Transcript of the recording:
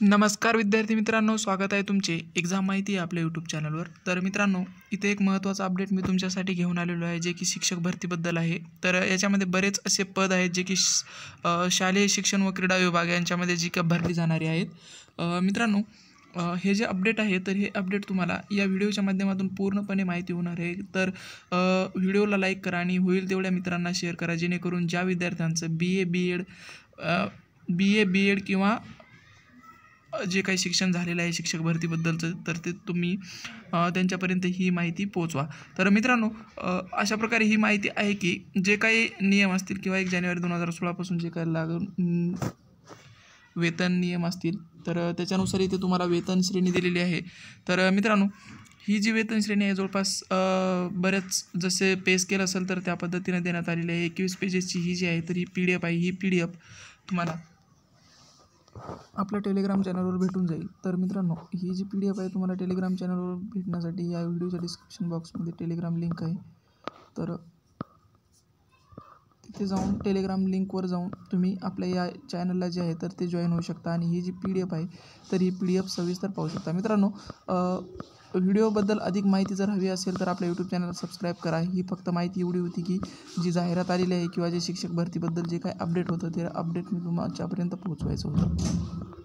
नमस्कार विद्यार्थी मित्रांनो, स्वागत आहे तुमचे एक्झाम माहिती आपल्या यूट्यूब चॅनलवर। तर मित्रांनो, इथे एक महत्त्वाचा अपडेट मी तुमच्यासाठी घेऊन आलेलो आहे, जे की शिक्षक भरतीबद्दल आहे। तर याच्यामध्ये बरेच असे पद आहेत जे की शालेय शिक्षण व क्रीडा विभाग यांच्यामध्ये जी का भरली जाणारी आहेत। मित्रांनो, हे जे अपडेट आहे तर हे अपडेट तुम्हाला या व्हिडिओच्या माध्यमातून पूर्णपणे माहिती होणार आहे। तर व्हिडिओला लाईक करा आणि होईल तेवढ्या मित्रांना शेअर करा, जेणेकरून ज्या विद्यार्थ्यांचं बी एड किंवा जे काही शिक्षण झालेलं आहे शिक्षक भरतीबद्दलचं, तर ते तुम्ही त्यांच्यापर्यंत ही माहिती पोहोचवा। तर मित्रांनो, अशा प्रकारे ही माहिती आहे की जे काही नियम असतील किंवा 1 जानेवारी 2016 पासून जे काही लागू वेतन नियम असतील, तर त्याच्यानुसार इथे तुम्हाला वेतन श्रेणी दिलेली आहे। तर मित्रांनो, ही जी वेतन श्रेणी आहे जवळपास बऱ्याच जसे पे स्केल असेल तर त्या पद्धतीने देण्यात आलेली आहे। 21 पेजेसची ही जी आहे तर ही PDF आहे। ही PDF तुम्हाला आपल्या टेलिग्राम चॅनलवर भेटून जाईल। तर मित्रांनो, ही जी PDF आहे तुम्हाला टेलिग्राम चॅनलवर भेटण्यासाठी या व्हिडिओच्या डिस्क्रिप्शन बॉक्समध्ये टेलिग्राम लिंक आहे। तर तिथे जाऊन टेलिग्राम लिंकवर जाऊन तुम्ही आपल्या या चॅनलला जे आहे तर ते जॉईन होऊ शकता आणि ही जी PDF आहे तर ही PDF सविस्तर पाहू शकता। मित्रांनो, व्हिडिओबद्दल अधिक माहिती जर हवी असेल तर आपल्या यूट्यूब चॅनल सबस्क्राईब करा। ही फक्त माहिती एवढी होती की जी जाहिरात आलेली आहे किंवा जे शिक्षक भरतीबद्दल जे काही अपडेट होतं ते अपडेट मी तुमच्यापर्यंत पोहोचवायचं होतं।